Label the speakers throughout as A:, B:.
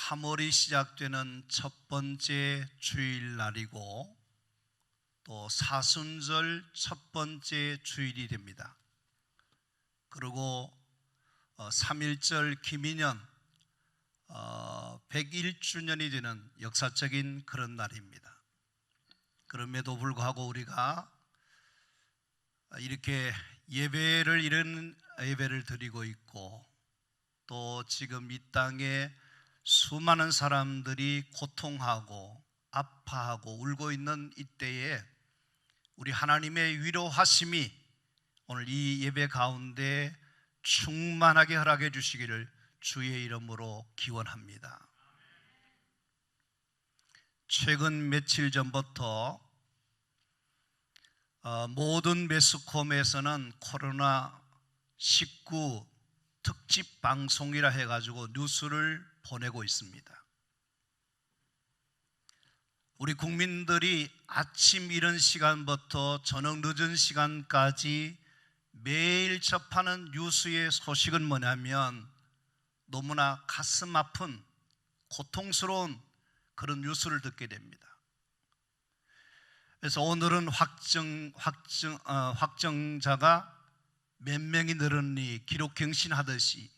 A: 3월이 시작되는 첫 번째 주일날이고 또 사순절 첫 번째 주일이 됩니다. 그리고 3.1절 기민년 101주년이 되는 역사적인 그런 날입니다. 그럼에도 불구하고 우리가 이렇게 이런 예배를 드리고 있고 또 지금 이 땅에 수많은 사람들이 고통하고 아파하고 울고 있는 이때에 우리 하나님의 위로하심이 오늘 이 예배 가운데 충만하게 허락해 주시기를 주의 이름으로 기원합니다. 최근 며칠 전부터 모든 매스컴에서는 코로나19 특집 방송이라 해가지고 뉴스를 보내고 있습니다. 우리 국민들이 아침 이른 시간부터 저녁 늦은 시간까지 매일 접하는 뉴스의 소식은 뭐냐면 너무나 가슴 아픈 고통스러운 그런 뉴스를 듣게 됩니다. 그래서 오늘은 확정자가 몇 명이 늘었니 기록 경신하듯이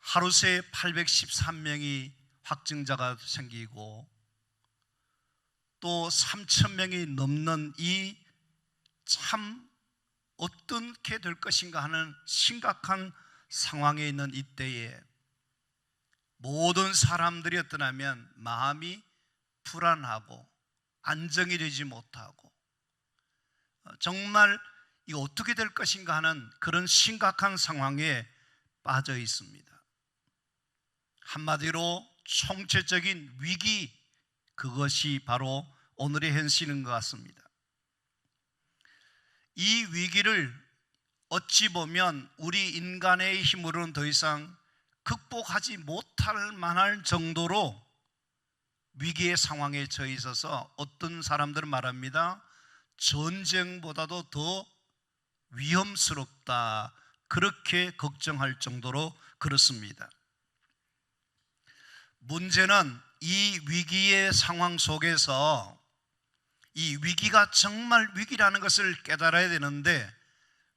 A: 하루 새 813명이 확진자가 생기고 또 3,000명이 넘는 이 참 어떻게 될 것인가 하는 심각한 상황에 있는 이때에 모든 사람들이 어떠냐면 마음이 불안하고 안정이 되지 못하고 정말 이거 어떻게 될 것인가 하는 그런 심각한 상황에 빠져 있습니다. 한마디로 총체적인 위기, 그것이 바로 오늘의 현실인 것 같습니다. 이 위기를 어찌 보면 우리 인간의 힘으로는 더 이상 극복하지 못할 만할 정도로 위기의 상황에 처해 있어서 어떤 사람들은 말합니다. 전쟁보다도 더 위험스럽다, 그렇게 걱정할 정도로 그렇습니다. 문제는 이 위기의 상황 속에서 이 위기가 정말 위기라는 것을 깨달아야 되는데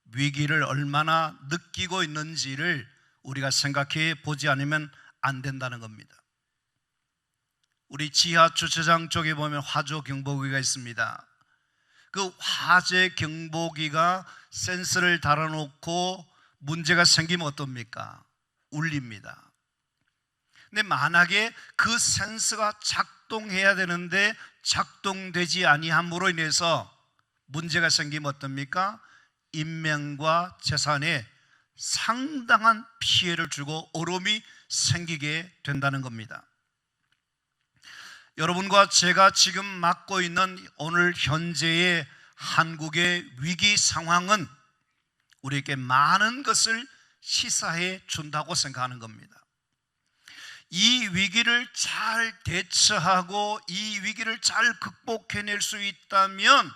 A: 위기를 얼마나 느끼고 있는지를 우리가 생각해 보지 않으면 안 된다는 겁니다. 우리 지하 주차장 쪽에 보면 화재 경보기가 있습니다. 그 화재 경보기가 센서를 달아놓고 문제가 생기면 어떻습니까? 울립니다. 근데 만약에 그 센서가 작동해야 되는데 작동되지 아니함으로 인해서 문제가 생기면 어떻습니까? 인명과 재산에 상당한 피해를 주고 어려움이 생기게 된다는 겁니다. 여러분과 제가 지금 맡고 있는 오늘 현재의 한국의 위기 상황은 우리에게 많은 것을 시사해 준다고 생각하는 겁니다. 이 위기를 잘 대처하고 이 위기를 잘 극복해낼 수 있다면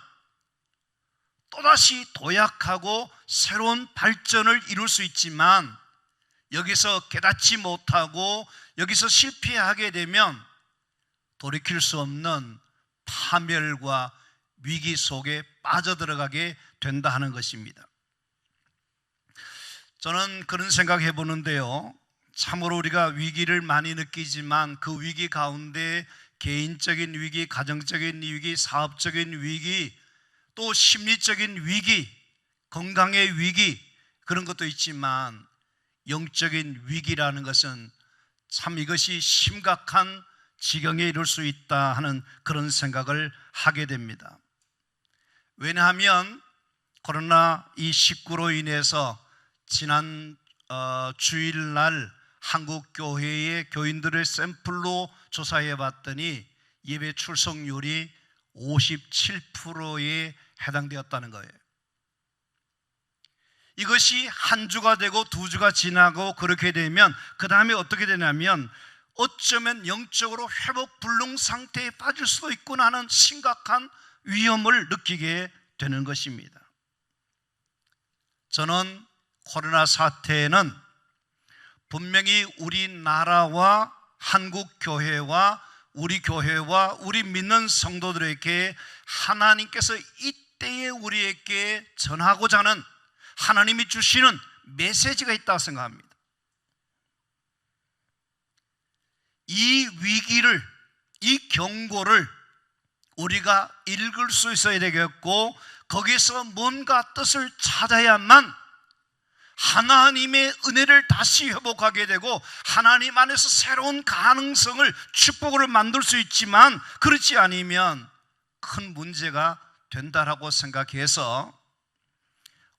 A: 또다시 도약하고 새로운 발전을 이룰 수 있지만 여기서 깨닫지 못하고 여기서 실패하게 되면 돌이킬 수 없는 파멸과 위기 속에 빠져들어가게 된다 하는 것입니다. 저는 그런 생각해 보는데요, 참으로 우리가 위기를 많이 느끼지만 그 위기 가운데 개인적인 위기, 가정적인 위기, 사업적인 위기, 또 심리적인 위기, 건강의 위기, 그런 것도 있지만 영적인 위기라는 것은 참 이것이 심각한 지경에 이를 수 있다 하는 그런 생각을 하게 됩니다. 왜냐하면 코로나19로 인해서 지난 주일날 한국교회의 교인들을 샘플로 조사해 봤더니 예배 출석률이 57%에 해당되었다는 거예요. 이것이 한 주가 되고 두 주가 지나고 그렇게 되면 그 다음에 어떻게 되냐면 어쩌면 영적으로 회복 불능 상태에 빠질 수도 있구나 하는 심각한 위험을 느끼게 되는 것입니다. 저는 코로나 사태는 분명히 우리나라와 한국 교회와 우리 교회와 우리 믿는 성도들에게 하나님께서 이때에 우리에게 전하고자 하는 하나님이 주시는 메시지가 있다고 생각합니다. 이 위기를, 이 경고를 우리가 읽을 수 있어야 되겠고, 거기서 뭔가 뜻을 찾아야만 하나님의 은혜를 다시 회복하게 되고 하나님 안에서 새로운 가능성을, 축복을 만들 수 있지만, 그렇지 않으면 큰 문제가 된다라고 생각해서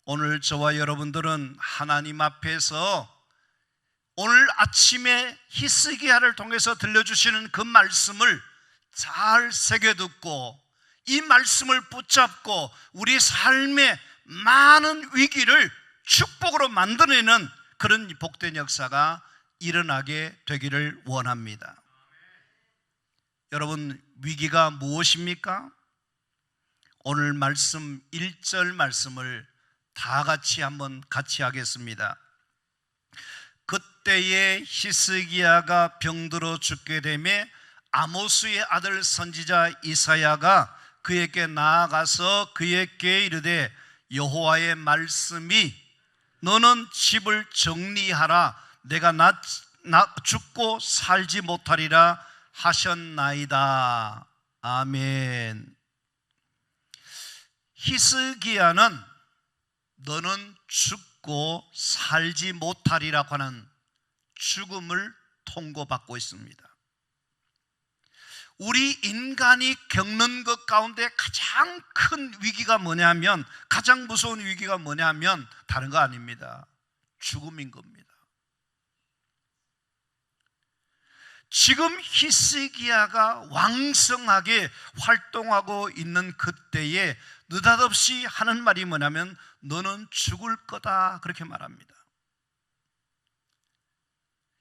A: 오늘 저와 여러분들은 하나님 앞에서 오늘 아침에 히스기야를 통해서 들려주시는 그 말씀을 잘 새겨듣고 이 말씀을 붙잡고 우리 삶의 많은 위기를 축복으로 만들어내는 그런 복된 역사가 일어나게 되기를 원합니다. 여러분, 위기가 무엇입니까? 오늘 말씀 1절 말씀을 다 같이 한번 같이 하겠습니다. 그때에 히스기야가 병들어 죽게 되매 아모스의 아들 선지자 이사야가 그에게 나아가서 그에게 이르되 여호와의 말씀이 너는 집을 정리하라, 내가 죽고 살지 못하리라 하셨나이다. 아멘. 히스기야는 너는 죽고 살지 못하리라고 하는 죽음을 통고받고 있습니다. 우리 인간이 겪는 것 가운데 가장 큰 위기가 뭐냐면, 가장 무서운 위기가 뭐냐면 다른 거 아닙니다. 죽음인 겁니다. 지금 히스기야가 왕성하게 활동하고 있는 그때에 느닷없이 하는 말이 뭐냐면 너는 죽을 거다, 그렇게 말합니다.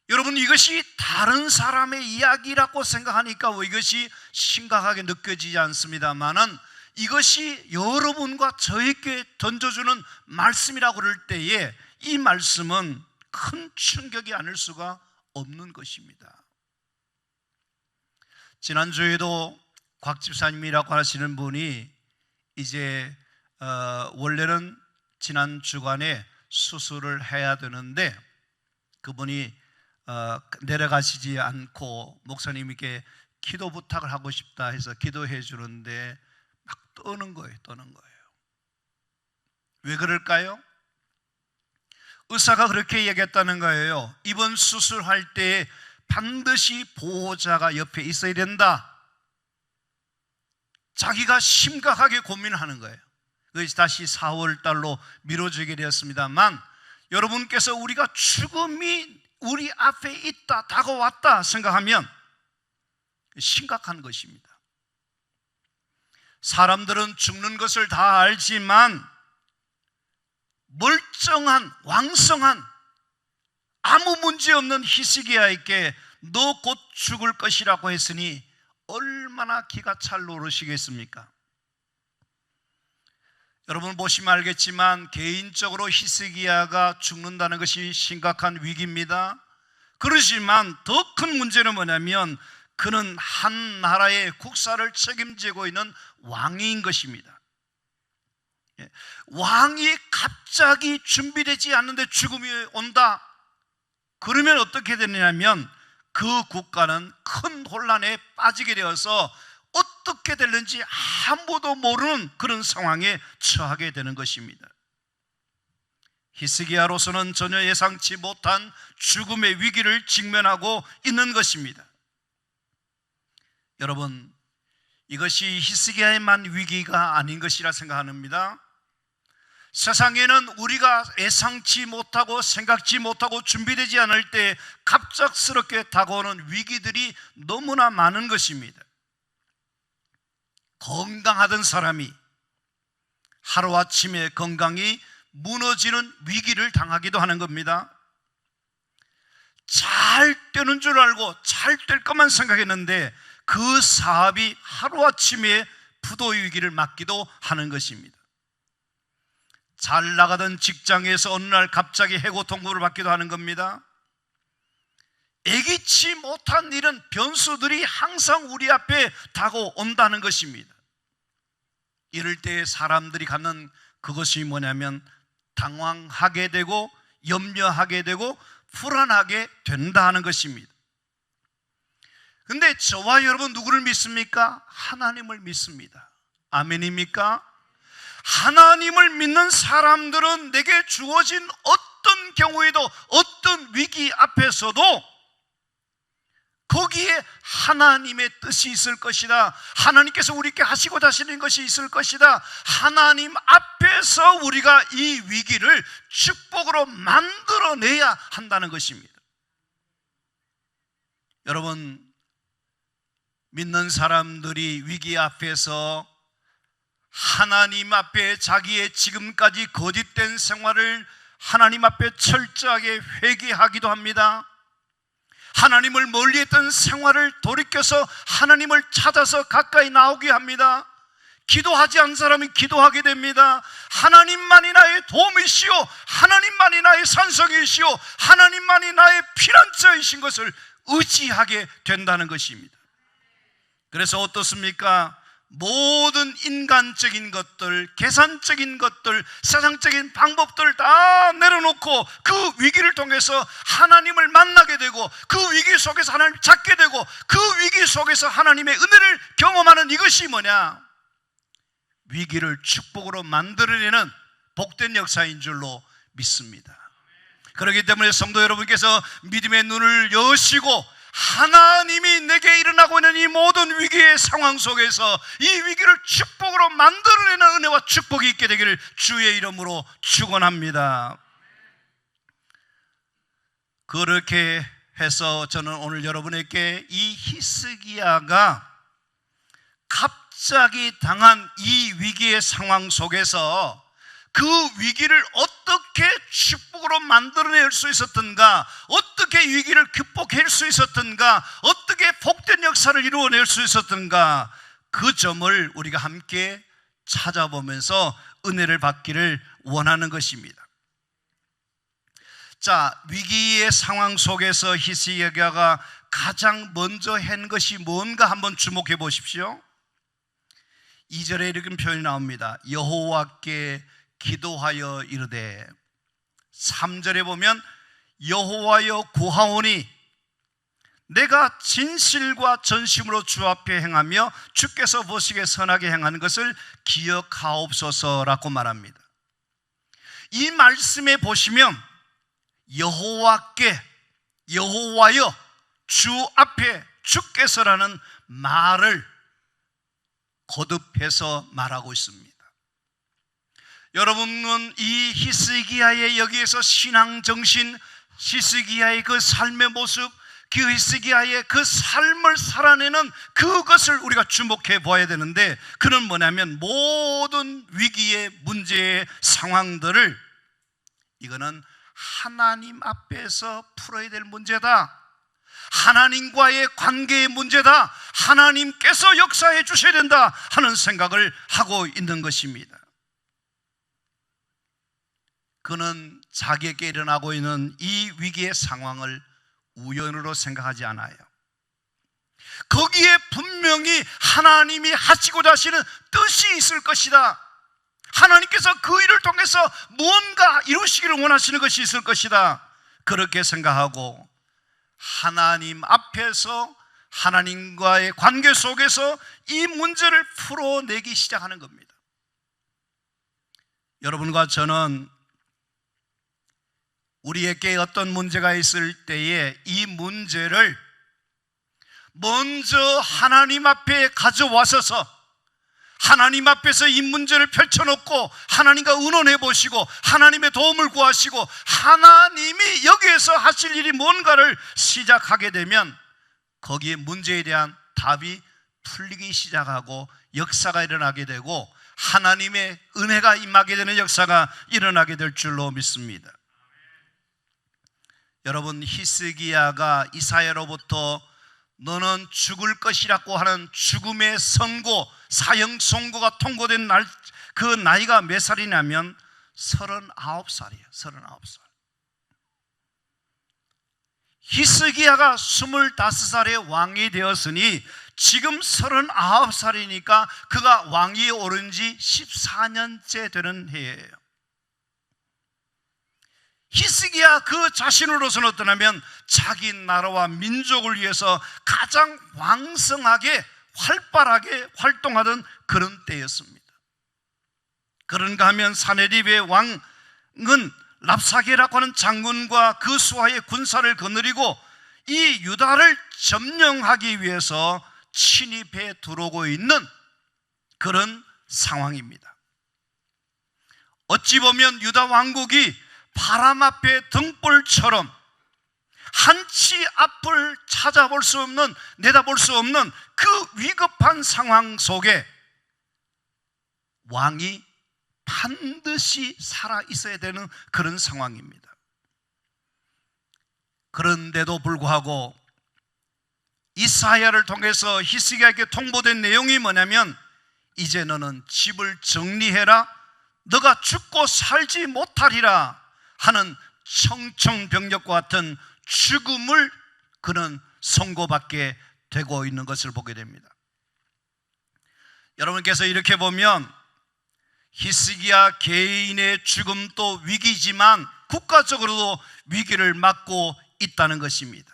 A: 여러분, 이것이 다른 사람의 이야기라고 생각하니까 이것이 심각하게 느껴지지 않습니다만은 이것이 여러분과 저에게 던져주는 말씀이라고 그럴 때에 이 말씀은 큰 충격이 아닐 수가 없는 것입니다. 지난주에도 곽 집사님이라고 하시는 분이 이제 원래는 지난 주간에 수술을 해야 되는데 그분이 내려가시지 않고 목사님에게 기도 부탁을 하고 싶다 해서 기도해 주는데 막 떠는 거예요. 왜 그럴까요? 의사가 그렇게 얘기했다는 거예요. 이번 수술할 때 반드시 보호자가 옆에 있어야 된다. 자기가 심각하게 고민하는 거예요. 그래서 다시 4월 달로 미뤄지게 되었습니다만, 여러분께서 우리가 죽음이 우리 앞에 있다, 다가왔다 생각하면 심각한 것입니다. 사람들은 죽는 것을 다 알지만 멀쩡한, 왕성한, 아무 문제 없는 히스기야에게 너 곧 죽을 것이라고 했으니 얼마나 기가 찰 노릇이겠습니까? 여러분 보시면 알겠지만 개인적으로 히스기야가 죽는다는 것이 심각한 위기입니다. 그렇지만 더 큰 문제는 뭐냐면 그는 한 나라의 국사를 책임지고 있는 왕인 것입니다. 왕이 갑자기 준비되지 않는데 죽음이 온다. 그러면 어떻게 되느냐면 그 국가는 큰 혼란에 빠지게 되어서 어떻게 될는지 아무도 모르는 그런 상황에 처하게 되는 것입니다. 히스기야로서는 전혀 예상치 못한 죽음의 위기를 직면하고 있는 것입니다. 여러분, 이것이 히스기야에만 위기가 아닌 것이라 생각합니다. 세상에는 우리가 예상치 못하고 생각지 못하고 준비되지 않을 때 갑작스럽게 다가오는 위기들이 너무나 많은 것입니다. 건강하던 사람이 하루아침에 건강이 무너지는 위기를 당하기도 하는 겁니다. 잘 되는 줄 알고 잘 될 것만 생각했는데 그 사업이 하루아침에 부도 위기를 맞기도 하는 것입니다. 잘 나가던 직장에서 어느 날 갑자기 해고 통보를 받기도 하는 겁니다. 예기치 못한 일은 변수들이 항상 우리 앞에 다가온다는 것입니다. 이럴 때 사람들이 갖는 그것이 뭐냐면 당황하게 되고 염려하게 되고 불안하게 된다는 것입니다. 근데 저와 여러분 누구를 믿습니까? 하나님을 믿습니다. 아멘입니까? 하나님을 믿는 사람들은 내게 주어진 어떤 경우에도 어떤 위기 앞에서도 거기에 하나님의 뜻이 있을 것이다, 하나님께서 우리에게 하시고자 하시는 것이 있을 것이다, 하나님 앞에서 우리가 이 위기를 축복으로 만들어내야 한다는 것입니다. 여러분, 믿는 사람들이 위기 앞에서 하나님 앞에 자기의 지금까지 거짓된 생활을 하나님 앞에 철저하게 회개하기도 합니다. 하나님을 멀리했던 생활을 돌이켜서 하나님을 찾아서 가까이 나오게 합니다. 기도하지 않은 사람이 기도하게 됩니다. 하나님만이 나의 도움이시오, 하나님만이 나의 산성이시오, 하나님만이 나의 피난처이신 것을 의지하게 된다는 것입니다. 그래서 어떻습니까? 모든 인간적인 것들, 계산적인 것들, 세상적인 방법들을 다 내려놓고 그 위기를 통해서 하나님을 만나게 되고 그 위기 속에서 하나님을 찾게 되고 그 위기 속에서 하나님의 은혜를 경험하는 이것이 뭐냐? 위기를 축복으로 만들어내는 복된 역사인 줄로 믿습니다. 그렇기 때문에 성도 여러분께서 믿음의 눈을 여시고 하나님이 내게 일어나고 있는 이 모든 위기의 상황 속에서 이 위기를 축복으로 만들어내는 은혜와 축복이 있게 되기를 주의 이름으로 축원합니다. 그렇게 해서 저는 오늘 여러분에게 이 히스기야가 갑자기 당한 이 위기의 상황 속에서 그 위기를 어떻게 축복으로 만들어낼 수 있었던가, 어떻게 위기를 극복할 수 있었던가, 어떻게 복된 역사를 이루어낼 수 있었던가, 그 점을 우리가 함께 찾아보면서 은혜를 받기를 원하는 것입니다. 자, 위기의 상황 속에서 히스기야가 가장 먼저 한 것이 뭔가 한번 주목해 보십시오. 2절에 이렇게 표현이 나옵니다. 여호와께 기도하여 이르되, 3절에 보면 여호와여 구하오니 내가 진실과 전심으로 주 앞에 행하며 주께서 보시기에 선하게 행하는 것을 기억하옵소서라고 말합니다. 이 말씀에 보시면 여호와께, 여호와여, 주 앞에, 주께서라는 말을 거듭해서 말하고 있습니다. 여러분은 이 히스기야의 여기에서 신앙정신, 히스기야의 그 삶의 모습, 그 히스기야의 그 삶을 살아내는 그것을 우리가 주목해 보아야 되는데, 그는 뭐냐면 모든 위기의 문제의 상황들을 이거는 하나님 앞에서 풀어야 될 문제다, 하나님과의 관계의 문제다, 하나님께서 역사해 주셔야 된다 하는 생각을 하고 있는 것입니다. 그는 자기에게 일어나고 있는 이 위기의 상황을 우연으로 생각하지 않아요. 거기에 분명히 하나님이 하시고자 하시는 뜻이 있을 것이다, 하나님께서 그 일을 통해서 무언가 이루시기를 원하시는 것이 있을 것이다, 그렇게 생각하고 하나님 앞에서 하나님과의 관계 속에서 이 문제를 풀어내기 시작하는 겁니다. 여러분과 저는 우리에게 어떤 문제가 있을 때에 이 문제를 먼저 하나님 앞에 가져와서서 하나님 앞에서 이 문제를 펼쳐놓고 하나님과 의논해 보시고 하나님의 도움을 구하시고 하나님이 여기에서 하실 일이 뭔가를 시작하게 되면 거기에 문제에 대한 답이 풀리기 시작하고 역사가 일어나게 되고 하나님의 은혜가 임하게 되는 역사가 일어나게 될 줄로 믿습니다. 여러분, 히스기야가 이사야로부터 너는 죽을 것이라고 하는 죽음의 선고, 사형 선고가 통고된 날, 그 나이가 몇 살이냐면 39살이에요. 39살. 히스기야가 25살의 왕이 되었으니 지금 39살이니까 그가 왕위에 오른 지 14년째 되는 해예요. 히스기야 그 자신으로서는 어떠냐면 자기 나라와 민족을 위해서 가장 왕성하게 활발하게 활동하던 그런 때였습니다. 그런가 하면 사네립의 왕은 랍사게라고 하는 장군과 그 수하의 군사를 거느리고 이 유다를 점령하기 위해서 침입해 들어오고 있는 그런 상황입니다. 어찌 보면 유다 왕국이 바람 앞에 등불처럼 한치 앞을 찾아볼 수 없는, 내다볼 수 없는 그 위급한 상황 속에 왕이 반드시 살아 있어야 되는 그런 상황입니다. 그런데도 불구하고 이사야를 통해서 히스기야에게 통보된 내용이 뭐냐면 이제 너는 집을 정리해라, 너가 죽고 살지 못하리라 하는 청천벽력과 같은 죽음을 그는 선고받게 되고 있는 것을 보게 됩니다. 여러분께서 이렇게 보면 히스기야 개인의 죽음도 위기지만 국가적으로도 위기를 맞고 있다는 것입니다.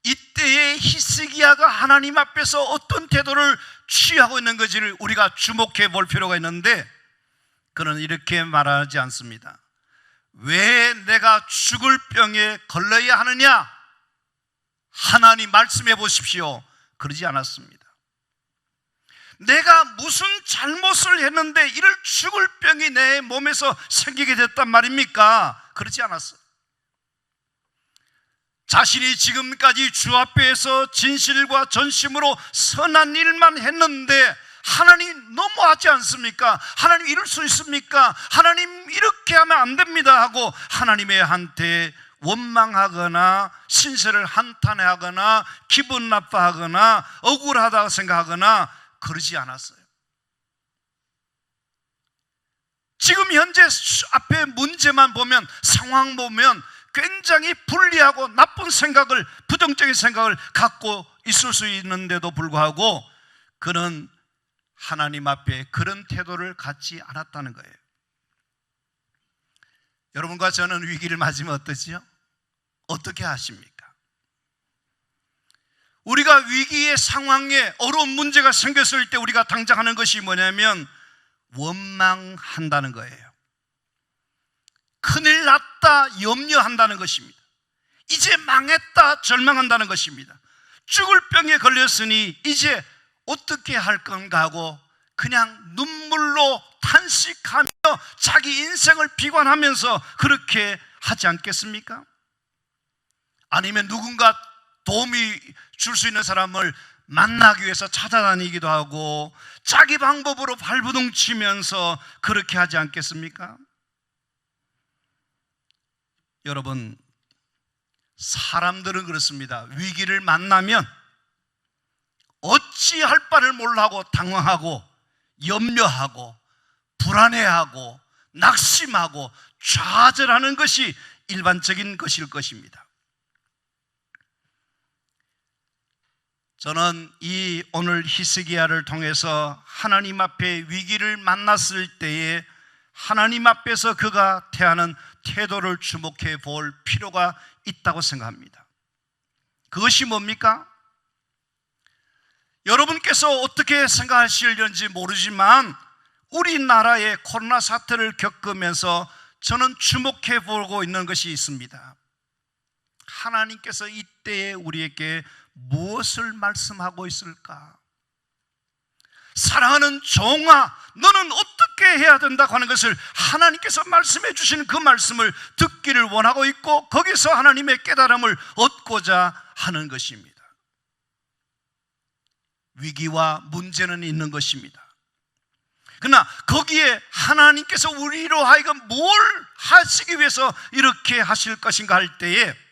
A: 이때에 히스기야가 하나님 앞에서 어떤 태도를 취하고 있는 것을 우리가 주목해 볼 필요가 있는데, 그는 이렇게 말하지 않습니다. 왜 내가 죽을 병에 걸려야 하느냐? 하나님 말씀해 보십시오. 그러지 않았습니다. 내가 무슨 잘못을 했는데 이를 죽을 병이 내 몸에서 생기게 됐단 말입니까? 그러지 않았어요. 자신이 지금까지 주 앞에서 진실과 전심으로 선한 일만 했는데 하나님 너무하지 않습니까? 하나님 이럴 수 있습니까? 하나님 이렇게 하면 안 됩니다 하고 하나님의 한테 원망하거나 신세를 한탄하거나 기분 나빠하거나 억울하다고 생각하거나 그러지 않았어요. 지금 현재 앞에 문제만 보면, 상황 보면 굉장히 불리하고 나쁜 생각을, 부정적인 생각을 갖고 있을 수 있는데도 불구하고 그는 하나님 앞에 그런 태도를 갖지 않았다는 거예요. 여러분과 저는 위기를 맞으면 어떠지요? 어떻게 하십니까? 우리가 위기의 상황에 어려운 문제가 생겼을 때 우리가 당장 하는 것이 뭐냐면 원망한다는 거예요. 큰일 났다 염려한다는 것입니다. 이제 망했다 절망한다는 것입니다. 죽을 병에 걸렸으니 이제 어떻게 할 건가 하고 그냥 눈물로 탄식하며 자기 인생을 비관하면서 그렇게 하지 않겠습니까? 아니면 누군가 도움이 줄 수 있는 사람을 만나기 위해서 찾아다니기도 하고 자기 방법으로 발버둥 치면서 그렇게 하지 않겠습니까? 여러분, 사람들은 그렇습니다. 위기를 만나면 어찌할 바를 몰라하고 당황하고 염려하고 불안해하고 낙심하고 좌절하는 것이 일반적인 것일 것입니다. 저는 이 오늘 히스기야를 통해서 하나님 앞에 위기를 만났을 때에 하나님 앞에서 그가 태하는 태도를 주목해 볼 필요가 있다고 생각합니다. 그것이 뭡니까? 여러분께서 어떻게 생각하실는지 모르지만 우리나라의 코로나 사태를 겪으면서 저는 주목해 보고 있는 것이 있습니다. 하나님께서 이때에 우리에게 무엇을 말씀하고 있을까? 사랑하는 종아, 너는 어떻게 해야 된다고 하는 것을 하나님께서 말씀해 주신 그 말씀을 듣기를 원하고 있고 거기서 하나님의 깨달음을 얻고자 하는 것입니다. 위기와 문제는 있는 것입니다. 그러나 거기에 하나님께서 우리로 하여금 뭘 하시기 위해서 이렇게 하실 것인가 할 때에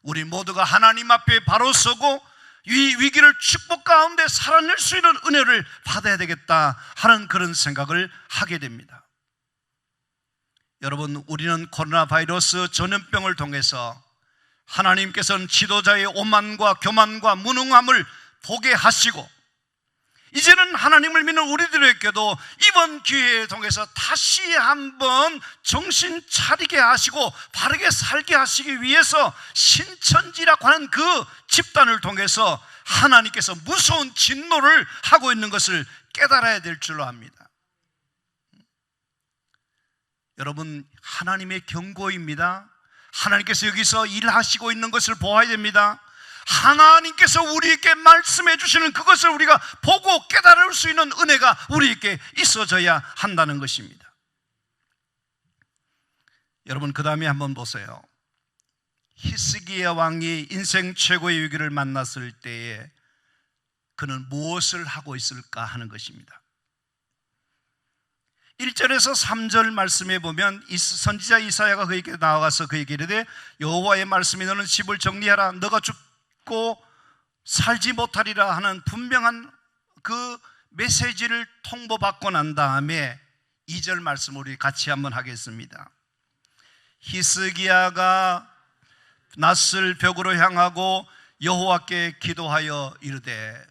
A: 우리 모두가 하나님 앞에 바로 서고 이 위기를 축복 가운데 살아낼 수 있는 은혜를 받아야 되겠다 하는 그런 생각을 하게 됩니다. 여러분, 우리는 코로나 바이러스 전염병을 통해서 하나님께서는 지도자의 오만과 교만과 무능함을 보게 하시고, 이제는 하나님을 믿는 우리들에게도 이번 기회에 통해서 다시 한번 정신 차리게 하시고 바르게 살게 하시기 위해서 신천지라고 하는 그 집단을 통해서 하나님께서 무서운 진노를 하고 있는 것을 깨달아야 될 줄로 압니다. 여러분, 하나님의 경고입니다. 하나님께서 여기서 일하시고 있는 것을 보아야 됩니다. 하나님께서 우리에게 말씀해 주시는 그것을 우리가 보고 깨달을 수 있는 은혜가 우리에게 있어져야 한다는 것입니다. 여러분, 그 다음에 한번 보세요. 히스기야 왕이 인생 최고의 위기를 만났을 때에 그는 무엇을 하고 있을까 하는 것입니다. 1절에서 3절 말씀에 보면 선지자 이사야가 그에게 나와가서 그에게 이르되 여호와의 말씀이 너는 집을 정리하라, 너가 죽고 살지 못하리라 하는 분명한 그 메시지를 통보받고 난 다음에 2절 말씀 우리 같이 한번 하겠습니다. 히스기야가 낯을 벽으로 향하고 여호와께 기도하여 이르되,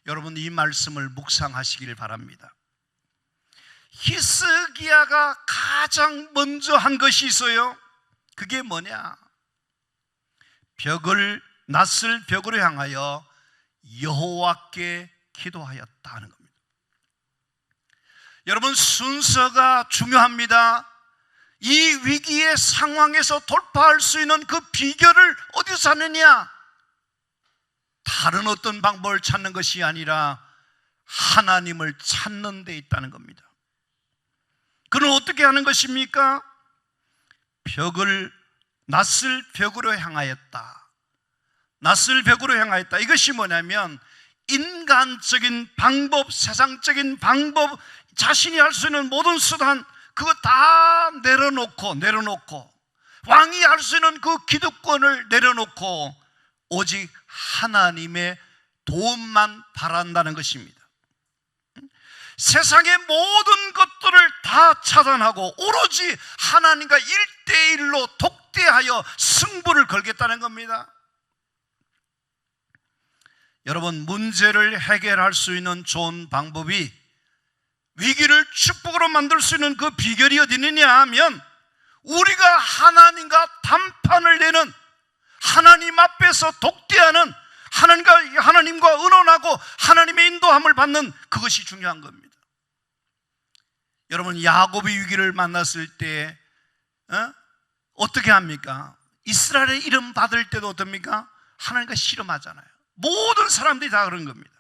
A: 여러분 이 말씀을 묵상하시길 바랍니다. 히스기야가 가장 먼저 한 것이 있어요. 그게 뭐냐? 낯을 벽으로 향하여 여호와께 기도하였다는 겁니다. 여러분, 순서가 중요합니다. 이 위기의 상황에서 돌파할 수 있는 그 비결을 어디서 찾느냐? 다른 어떤 방법을 찾는 것이 아니라 하나님을 찾는 데 있다는 겁니다. 그는 어떻게 하는 것입니까? 낯을 벽으로 향하였다. 낯을 벽으로 향하였다. 이것이 뭐냐면 인간적인 방법, 세상적인 방법, 자신이 할 수 있는 모든 수단 그거 다 내려놓고 왕이 할 수 있는 그 기득권을 내려놓고 오직 하나님의 도움만 바란다는 것입니다. 세상의 모든 것들을 다 차단하고 오로지 하나님과 1대1로 독대하여 승부를 걸겠다는 겁니다. 여러분, 문제를 해결할 수 있는 좋은 방법이 위기를 축복으로 만들 수 있는 그 비결이 어디 있느냐 하면 우리가 하나님과 담판을 내는, 하나님 앞에서 독대하는, 하나님과 의논하고 하나님의 인도함을 받는 그것이 중요한 겁니다. 여러분, 야곱이 위기를 만났을 때 어떻게 합니까? 이스라엘의 이름 받을 때도 어떻습니까? 하나님과 씨름하잖아요. 모든 사람들이 다 그런 겁니다.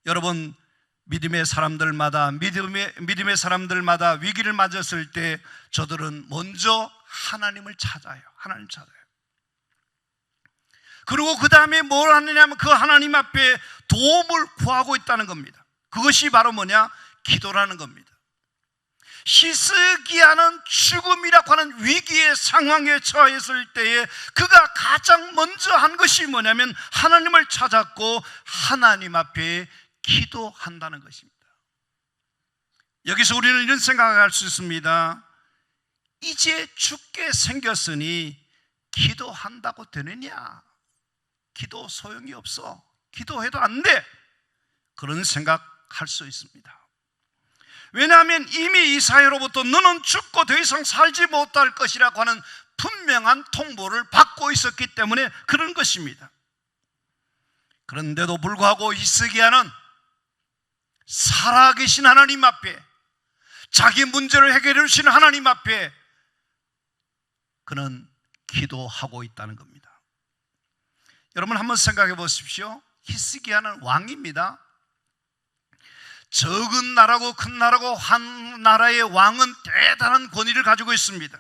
A: 여러분, 믿음의 사람들마다 위기를 맞았을 때 저들은 먼저 하나님을 찾아요. 하나님 찾아요. 그리고 그 다음에 뭘 하느냐면 그 하나님 앞에 도움을 구하고 있다는 겁니다. 그것이 바로 뭐냐? 기도라는 겁니다. 히스기야는 죽음이라고 하는 위기의 상황에 처했을 때에 그가 가장 먼저 한 것이 뭐냐면 하나님을 찾았고 하나님 앞에 기도한다는 것입니다. 여기서 우리는 이런 생각을 할 수 있습니다. 이제 죽게 생겼으니 기도한다고 되느냐? 기도 소용이 없어. 기도해도 안 돼. 그런 생각할 수 있습니다. 왜냐하면 이미 이사야로부터 너는 죽고 더 이상 살지 못할 것이라고 하는 분명한 통보를 받고 있었기 때문에 그런 것입니다. 그런데도 불구하고 히스기야는 살아계신 하나님 앞에, 자기 문제를 해결해 주시는 하나님 앞에 그는 기도하고 있다는 겁니다. 여러분 한번 생각해 보십시오. 히스기야는 왕입니다. 적은 나라고 큰 나라고 한 나라의 왕은 대단한 권위를 가지고 있습니다.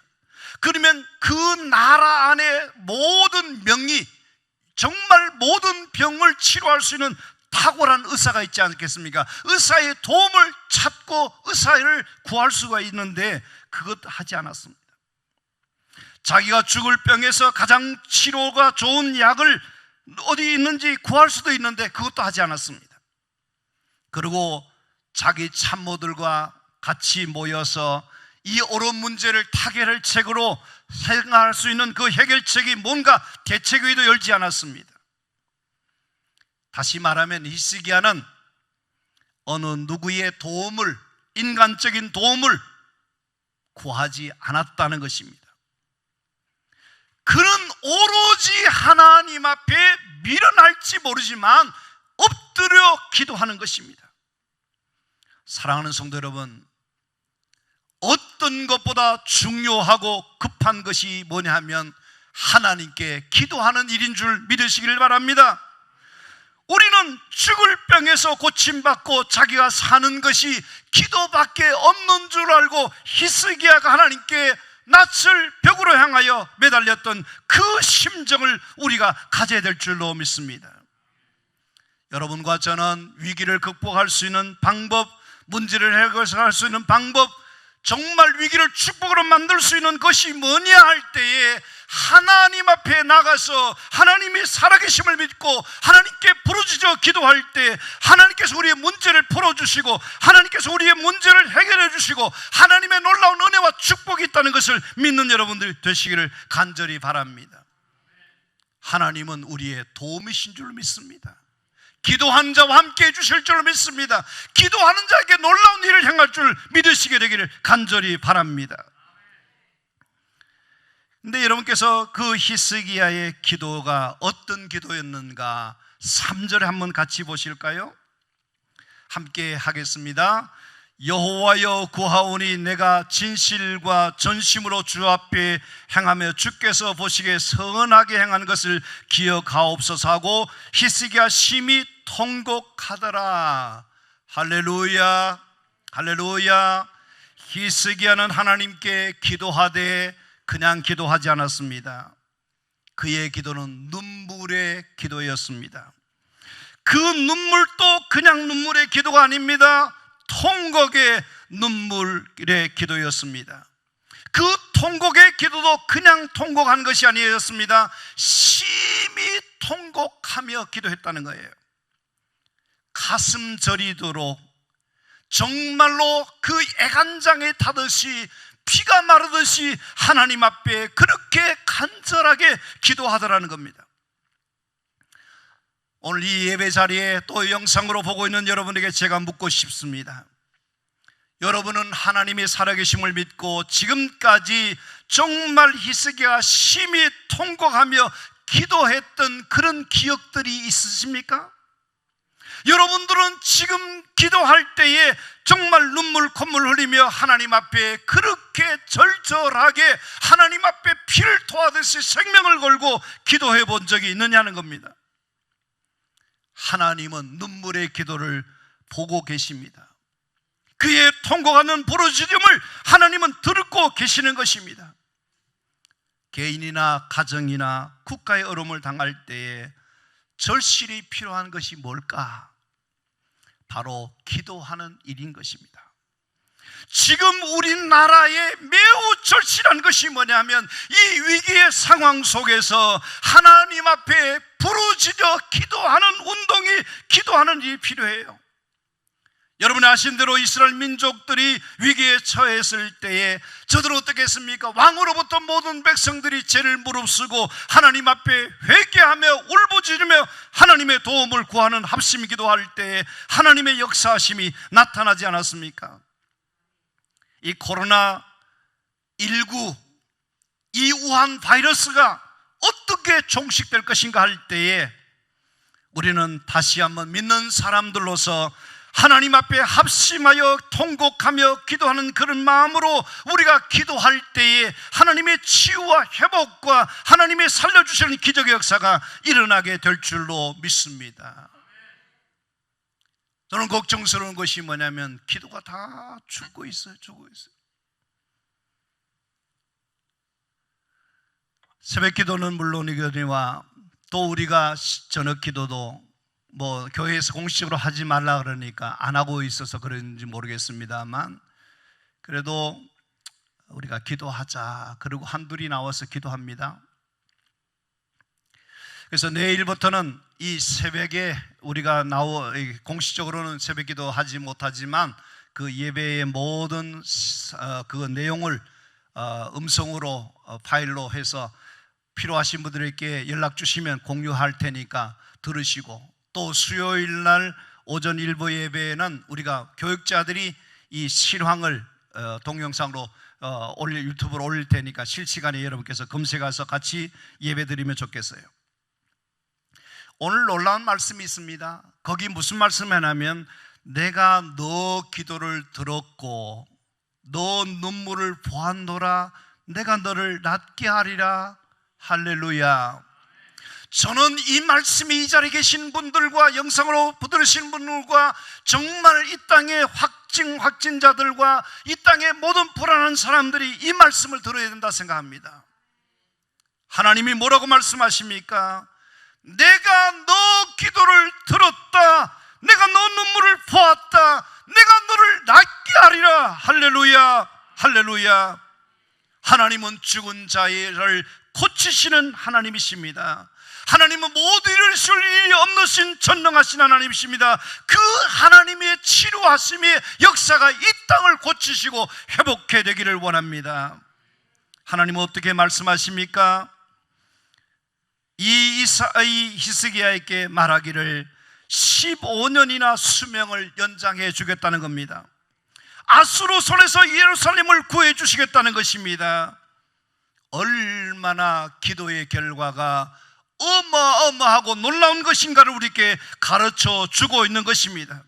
A: 그러면 그 나라 안에 모든 명의, 정말 모든 병을 치료할 수 있는 탁월한 의사가 있지 않겠습니까? 의사의 도움을 찾고 의사를 구할 수가 있는데 그것 하지 않았습니다. 자기가 죽을 병에서 가장 치료가 좋은 약을 어디 있는지 구할 수도 있는데 그것도 하지 않았습니다. 그리고 자기 참모들과 같이 모여서 이 어려운 문제를 타결할 책으로 생각할 수 있는 그 해결책이 뭔가 대책회의도 열지 않았습니다. 다시 말하면 히스기야는 어느 누구의 도움을, 인간적인 도움을 구하지 않았다는 것입니다. 그는 오로지 하나님 앞에 밀어날지 모르지만 엎드려 기도하는 것입니다. 사랑하는 성도 여러분, 어떤 것보다 중요하고 급한 것이 뭐냐 하면 하나님께 기도하는 일인 줄 믿으시기를 바랍니다. 우리는 죽을 병에서 고침받고 자기가 사는 것이 기도밖에 없는 줄 알고 히스기야가 하나님께 낯을 벽으로 향하여 매달렸던 그 심정을 우리가 가져야 될 줄로 믿습니다. 여러분과 저는 위기를 극복할 수 있는 방법, 문제를 해결할 수 있는 방법, 정말 위기를 축복으로 만들 수 있는 것이 뭐냐 할 때에 하나님 앞에 나가서 하나님이 살아계심을 믿고 하나님께 부르짖어 기도할 때 하나님께서 우리의 문제를 풀어주시고 하나님께서 우리의 문제를 해결해 주시고 하나님의 놀라운 은혜와 축복이 있다는 것을 믿는 여러분들이 되시기를 간절히 바랍니다. 하나님은 우리의 도움이신 줄 믿습니다. 기도하는 자와 함께 해주실 줄 믿습니다. 기도하는 자에게 놀라운 일을 행할 줄 믿으시게 되기를 간절히 바랍니다. 근데 여러분께서 그 히스기야의 기도가 어떤 기도였는가 3절에 한번 같이 보실까요? 함께 하겠습니다. 여호와여 구하오니 내가 진실과 전심으로 주 앞에 행하며 주께서 보시기에 선하게 행한 것을 기억하옵소서 하고 히스기야 심히 통곡하더라. 할렐루야, 할렐루야. 히스기야는 하나님께 기도하되 그냥 기도하지 않았습니다. 그의 기도는 눈물의 기도였습니다. 그 눈물도 그냥 눈물의 기도가 아닙니다. 통곡의 눈물의 기도였습니다. 그 통곡의 기도도 그냥 통곡한 것이 아니었습니다. 심히 통곡하며 기도했다는 거예요. 가슴 저리도록 정말로 그 애간장에 타듯이 피가 마르듯이 하나님 앞에 그렇게 간절하게 기도하더라는 겁니다. 오늘 이 예배 자리에 또 영상으로 보고 있는 여러분에게 제가 묻고 싶습니다. 여러분은 하나님의 살아계심을 믿고 지금까지 정말 히스기야가 심히 통곡하며 기도했던 그런 기억들이 있으십니까? 여러분들은 지금 기도할 때에 정말 눈물 콧물 흘리며 하나님 앞에 그렇게 절절하게 하나님 앞에 피를 토하듯이 생명을 걸고 기도해 본 적이 있느냐는 겁니다. 하나님은 눈물의 기도를 보고 계십니다. 그의 통곡하는 부르짖음을 하나님은 듣고 계시는 것입니다. 개인이나 가정이나 국가의 어려움을 당할 때에 절실히 필요한 것이 뭘까? 바로 기도하는 일인 것입니다. 지금 우리나라에 매우 절실한 것이 뭐냐면 이 위기의 상황 속에서 하나님 앞에 부르짖어 기도하는 운동이, 기도하는 일이 필요해요. 여러분이 아신 대로 이스라엘 민족들이 위기에 처했을 때에 저들은 어떻게 했습니까? 왕으로부터 모든 백성들이 죄를 무릅쓰고 하나님 앞에 회개하며 울부짖으며 하나님의 도움을 구하는 합심 기도할 때에 하나님의 역사하심이 나타나지 않았습니까? 이 코로나19 이 우한 바이러스가 어떻게 종식될 것인가 할 때에 우리는 다시 한번 믿는 사람들로서 하나님 앞에 합심하여 통곡하며 기도하는 그런 마음으로 우리가 기도할 때에 하나님의 치유와 회복과 하나님의 살려주시는 기적의 역사가 일어나게 될 줄로 믿습니다. 저는 걱정스러운 것이 뭐냐면 기도가 다 죽고 있어요. 새벽 기도는 물론이거니와 또 우리가 저녁 기도도 교회에서 공식적으로 하지 말라 그러니까 안 하고 있어서 그런지 모르겠습니다만 그래도 우리가 기도하자 그리고 한둘이 나와서 기도합니다. 그래서 내일부터는 이 새벽에 우리가 공식적으로는 새벽 기도 하지 못하지만 그 예배의 모든 그 내용을 음성으로 파일로 해서 필요하신 분들에게 연락 주시면 공유할 테니까 들으시고, 또 수요일 날 오전 일부 예배에는 우리가 교육자들이 이 실황을 동영상으로 유튜브로 올릴 테니까 실시간에 여러분께서 검색해서 같이 예배 드리면 좋겠어요. 오늘 놀라운 말씀이 있습니다. 거기 무슨 말씀을 하냐면, 내가 너 기도를 들었고 너 눈물을 보았노라, 내가 너를 낫게 하리라. 할렐루야. 저는 이 말씀이 이 자리에 계신 분들과 영상으로 들으신 분들과 정말 이 땅의 확진자들과 이 땅의 모든 불안한 사람들이 이 말씀을 들어야 된다 생각합니다. 하나님이 뭐라고 말씀하십니까? 내가 너 기도를 들었다, 내가 너 눈물을 보았다, 내가 너를 낫게 하리라. 할렐루야, 할렐루야. 하나님은 죽은 자를 고치시는 하나님이십니다. 하나님은 모두 이루실 일이 없으신 전능하신 하나님이십니다. 그 하나님의 치료하심의 역사가 이 땅을 고치시고 회복해 되기를 원합니다. 하나님은 어떻게 말씀하십니까? 이 히스기야에게 말하기를 15년이나 수명을 연장해 주겠다는 겁니다. 아수르 손에서 예루살렘을 구해 주시겠다는 것입니다. 얼마나 기도의 결과가 어마어마하고 놀라운 것인가를 우리에게 가르쳐 주고 있는 것입니다.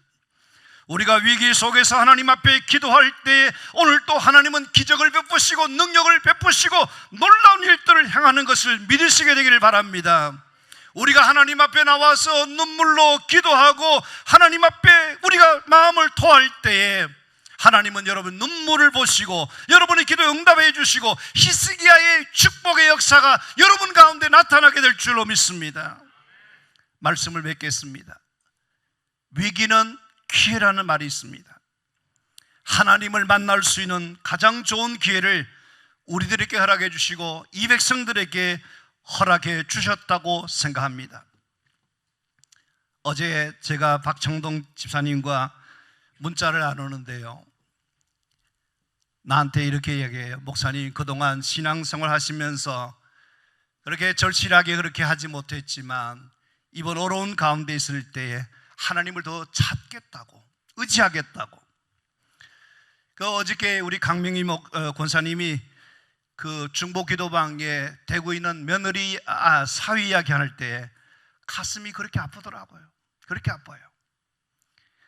A: 우리가 위기 속에서 하나님 앞에 기도할 때 오늘 또 하나님은 기적을 베푸시고 능력을 베푸시고 놀라운 일들을 행하는 것을 믿으시게 되기를 바랍니다. 우리가 하나님 앞에 나와서 눈물로 기도하고 하나님 앞에 우리가 마음을 토할 때에 하나님은 여러분 눈물을 보시고 여러분의 기도에 응답해 주시고 히스기야의 축복의 역사가 여러분 가운데 나타나게 될 줄로 믿습니다. 말씀을 맺겠습니다. 위기는 기회라는 말이 있습니다. 하나님을 만날 수 있는 가장 좋은 기회를 우리들에게 허락해 주시고 이 백성들에게 허락해 주셨다고 생각합니다. 어제 제가 박창동 집사님과 문자를 나누는데요, 나한테 이렇게 얘기해요. 목사님, 그동안 신앙생활 하시면서 그렇게 절실하게 그렇게 하지 못했지만 이번 어려운 가운데 있을 때에 하나님을 더 찾겠다고, 의지하겠다고. 어저께 우리 강명희 권사님이 그 중보 기도방에 대구 있는 며느리 사위 이야기 할 때 가슴이 그렇게 아프더라고요. 그렇게 아파요.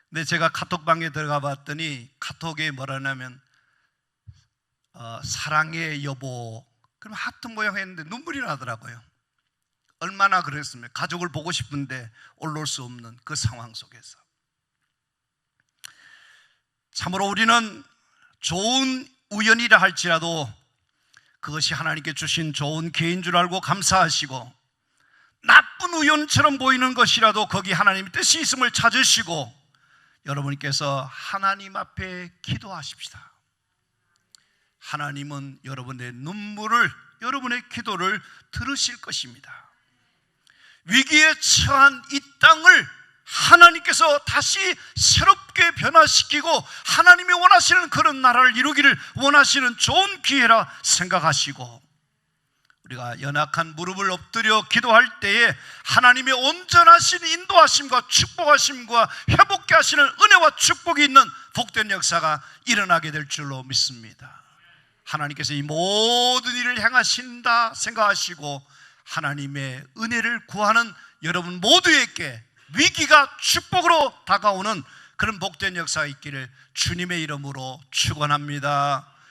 A: 근데 제가 카톡방에 들어가 봤더니 카톡에 뭐라냐면 사랑해 여보, 그럼 하트 모양 했는데 눈물이 나더라고요. 얼마나 그랬으면 가족을 보고 싶은데 올라올 수 없는 그 상황 속에서. 참으로 우리는 좋은 우연이라 할지라도 그것이 하나님께 주신 좋은 기회인 줄 알고 감사하시고, 나쁜 우연처럼 보이는 것이라도 거기 하나님의 뜻이 있음을 찾으시고 여러분께서 하나님 앞에 기도하십시다. 하나님은 여러분의 눈물을, 여러분의 기도를 들으실 것입니다. 위기에 처한 이 땅을 하나님께서 다시 새롭게 변화시키고 하나님이 원하시는 그런 나라를 이루기를 원하시는 좋은 기회라 생각하시고, 우리가 연약한 무릎을 엎드려 기도할 때에 하나님의 온전하신 인도하심과 축복하심과 회복케 하시는 은혜와 축복이 있는 복된 역사가 일어나게 될 줄로 믿습니다. 하나님께서 이 모든 일을 행하신다 생각하시고 하나님의 은혜를 구하는 여러분 모두에게 위기가 축복으로 다가오는 그런 복된 역사가 있기를 주님의 이름으로 축원합니다.